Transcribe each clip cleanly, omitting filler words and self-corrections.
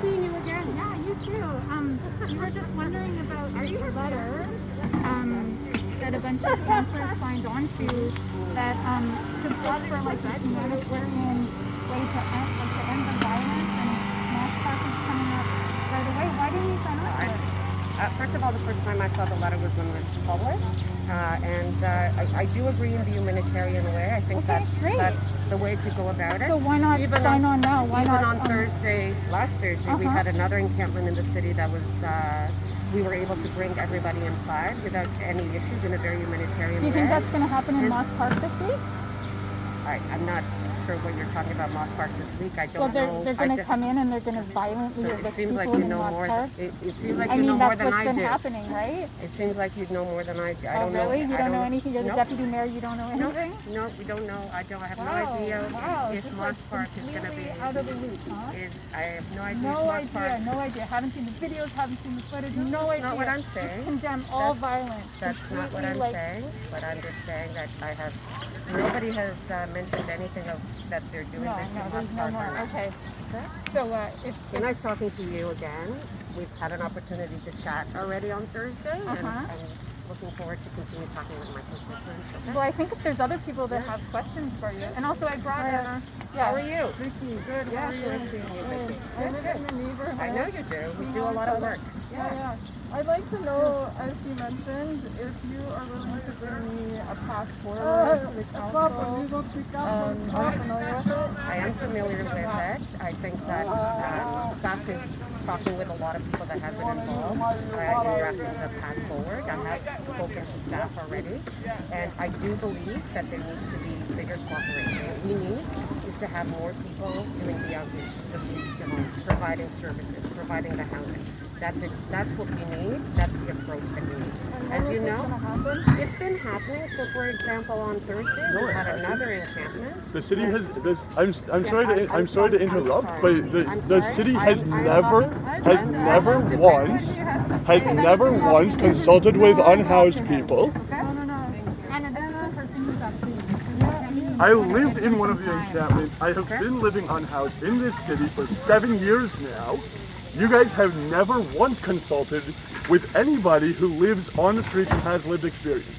seeing you again. Yeah, you too. We were just wondering about this letter that a bunch of campers signed on to that to push for like a humanitarian way to end the violence, and Moss Park is coming up right away. Why didn't you sign on to it? First of all, the first time I saw the letter was when it was published, and I do agree in the humanitarian way. I think that's the way to go about it. So why not sign on now? Why even not on Thursday, last Thursday, we had another encampment in the city that was. We were able to bring everybody inside without any issues in a very humanitarian way. Do you think that's going to happen in Moss Park this week? I'm not sure what you're talking about Moss Park this week. I don't know. They're going to come in and they're going to violently evict people in Moss Park. It seems like you know more than I do. I mean, that's what's been happening, right? It seems like you know more than I do. I don't know. Really? You don't know anything? You're the nope. deputy mayor. You don't know anything? No, we don't know. I have no idea if Moss Park is going to be out of the loop, huh? I have no idea. No idea. Haven't seen the videos. Haven't seen the footage. No idea. That's not what I'm saying. You condemn all violence. That's not what I'm saying. But I'm just saying that nobody has mentioned anything of that they're doing this in Moss Park. Okay. So it's nice talking to you again. We've had an opportunity to chat already on Thursday, and I'm looking forward to continue talking with my constituents. Okay? Well, I think if there's other people that have questions for you, and also I brought Anna. How are you? Vicky, good. Yeah, how are you? Seeing you, Vicky. I live in the neighborhood. I know you do. We do a lot of work. Yeah. I'd like to know, as you mentioned, if you are willing to bring me a path forward to the council. Are you familiar with it? I am familiar with it. I think that staff is talking with a lot of people that have been involved in drafting the path forward. I have spoken to staff already, and I do believe that there needs to be bigger cooperation. What we need is to have more people doing the outreach, the streets to homes, providing services, providing the housing. That's what we need. That's the approach that we need. As you know, it's been happening. So, for example, on Thursday we had another encampment. The city has this. I'm sorry to interrupt, but the city has never once consulted with unhoused people. I lived in one of the encampments. I have been living unhoused in this city for 7 years now. You guys have never once consulted with anybody who lives on the streets and has lived experience.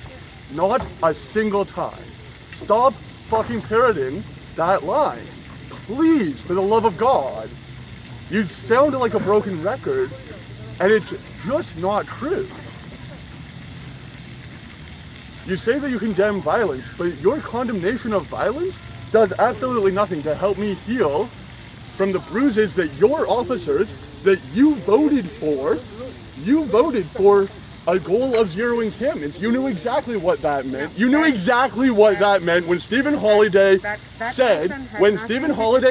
Not a single time. Stop fucking parroting that line. Please, for the love of God. You sound like a broken record, and it's just not true. You say that you condemn violence, but your condemnation of violence does absolutely nothing to help me heal from the bruises that your officers that you voted for a goal of zero encampments. You knew exactly what that meant. You knew exactly what that meant when Stephen Holiday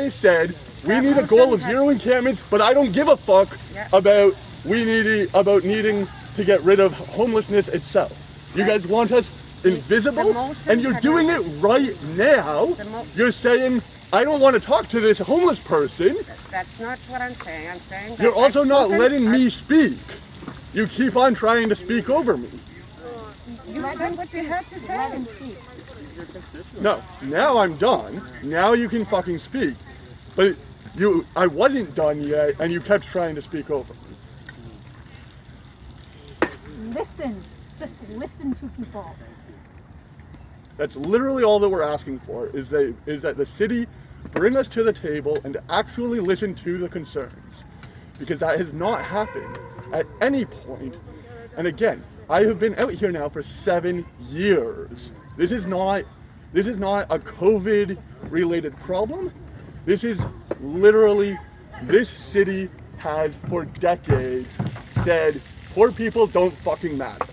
said, we need a goal of zero encampments, but I don't give a fuck about needing to get rid of homelessness itself. You guys want us invisible, and you're doing it right now. You're saying, I don't want to talk to this homeless person. That's not what I'm saying. I'm saying that you're also not letting me speak. You keep on trying to speak over me. You said what you had to say. No, now I'm done. Now you can fucking speak. But I wasn't done yet, and you kept trying to speak over me. Listen. Just listen to people. That's literally all that we're asking for, is that the city bring us to the table and actually listen to the concerns. Because that has not happened at any point. And again, I have been out here now for 7 years. This is not a COVID related problem. This is literally, this city has for decades said poor people don't fucking matter.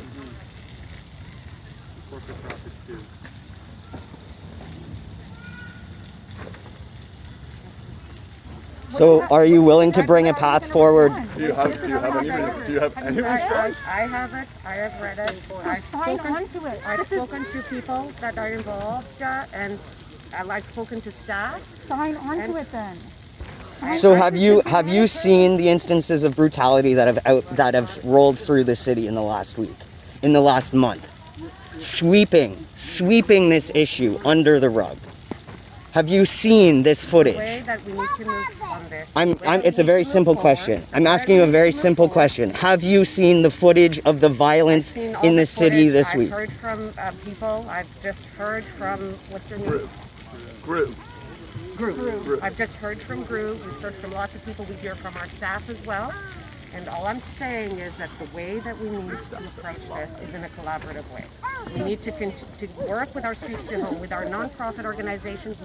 So, are you willing to bring a path forward? Do you have any response? I have it. I have read it. I've spoken to people that are involved, and I've spoken to staff. Sign on to it then. So have you seen the instances of brutality that have rolled through the city in the last week, in the last month, sweeping this issue under the rug? Have you seen this The footage? way that we need to move on this. It's a very simple question. I'm asking you a very simple question. Have you seen the footage of the violence in the city this week? I've heard from people. I've just heard from, what's your name? Group. Group. I've just heard from Group. We've heard from lots of people. We hear from our staff as well. And all I'm saying is that the way that we need to approach this is in a collaborative way. We need to work with our Streets to Home, with our nonprofit organizations,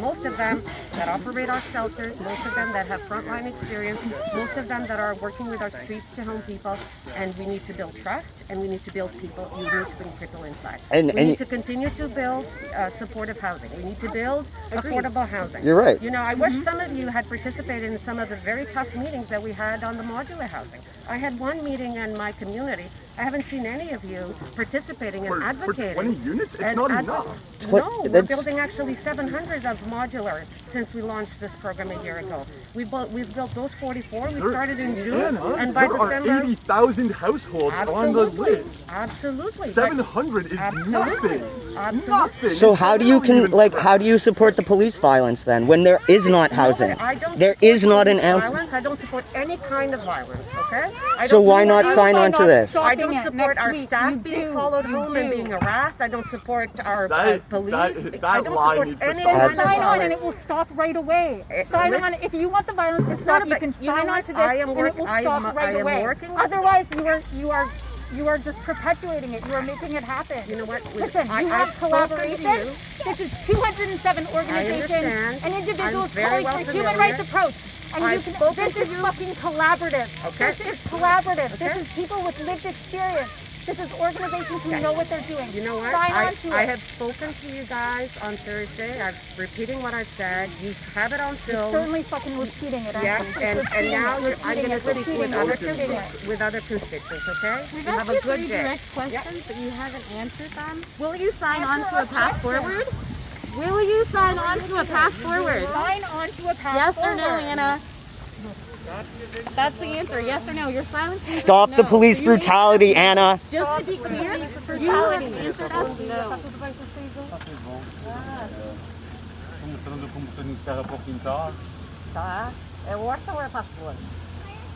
most of them that operate our shelters, most of them that have frontline experience, most of them that are working with our Streets to Home people. And we need to build trust, and we need to build people. We need to bring people inside. We need to continue to build supportive housing. We need to build affordable housing. You're right. You know, I wish some of you had participated in some of the very tough meetings that we had on the modular housing. I had one meeting in my community. I haven't seen any of you participating and advocating. For 20 units? It's not enough. No, we're building actually 700 of modular since we launched this program a year ago. We've built those 44. We started in June, and by there December, are 80,000 households on the list. Absolutely. 700 is nothing. Absolutely. Nothing. So how do you how do you support the police violence then when there is not housing? There is not an ounce. Violence. I don't support any kind of violence. Okay. So why not sign on to this? I don't support our staff being followed home and being harassed. I don't support our police. I don't support any kind of Sign on and violence. it will stop right away. Sign on. If you want the violence to stop, you can sign on to this and it will stop right away. Otherwise, you are just perpetuating it. You are making it happen. You know what? Listen, you have collaboration. This is 207 organizations and individuals calling for human rights approach. And this is fucking collaborative. Okay. This is collaborative. This is people with lived experience. This is organizations who know what they're doing. You know what? Sign on to I it. have spoken to you guys on Thursday. I'm repeating what I've said. You have it on film. Certainly fucking repeating it. Yeah, and now I'm going to speak with other constituents, okay? We've You have asked you a good three day. direct questions, but you haven't answered them. Will you sign on to a path forward? Will you sign on to a path forward? Sign on to a path Yes forward. or no, Anna? That's the answer. Yes or no? Your silence means Stop no. the police So you brutality, Anna. Just to be clear, you have answered us no. Mostrando como tenho terra para o quintal. Tá? É horta ou é pastor?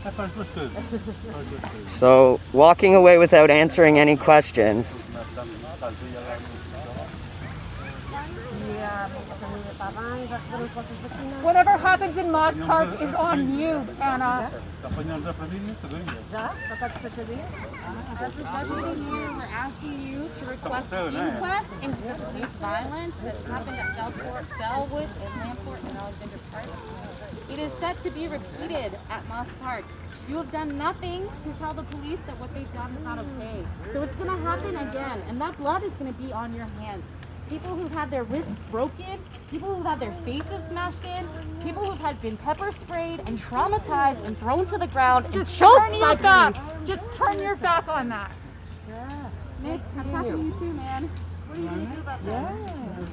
É faz duas coisas. Faz duas coisas. So walking away without answering any questions. Whatever happens in Moss Park is on you, Anna. Apanhamos a família, também. Já? Já está despachadinho? As a deputy mayor, we're asking you to request an inquest into the police violence that happened at Bellwood and Lamport and Alexander Park. It is set to be repeated at Moss Park. You have done nothing to tell the police that what they've done is not okay. So it's going to happen again, and that blood is going to be on your hands. People who've had their wrists broken, people who've had their faces smashed in, people who've had been pepper sprayed and traumatized and thrown to the ground and choked by police. Just turn your back on that. Nick, I'm talking to you too, man. What are you going to do about this?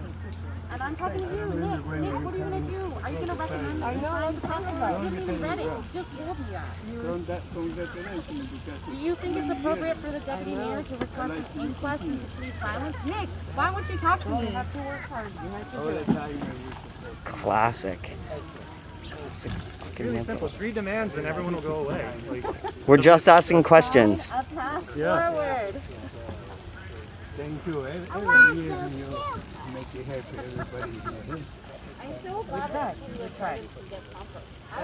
And I'm talking to you, Nick. Nick, what are you going to do? Are you going to recommend that? I know, I'm talking about. You didn't even read it. Just told me that. Do you think it's appropriate for the deputy mayor to request an inquest into police violence? Nick, why won't you talk to me? You have to work hard. You have to do it. Classic. Really simple. 3 demands and everyone will go away. Like, We're just asking questions. A path forward. Thank you. Every year you make it happy, everybody. I'm so glad that you were trying to get comfort. I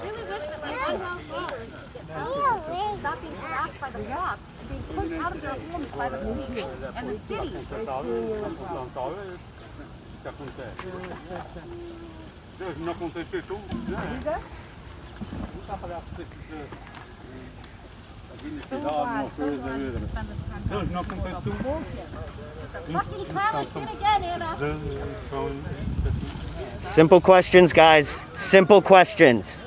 really wish that my unhoused neighbors stop being harassed by the cops and being pushed out of their homes by the police and the city. O que acontece? Deus não aconteceu tudo, né? Não está para dar Deus não aconteceu tudo. Fucking clandestine again, Anna. Simple questions, guys. Simple questions.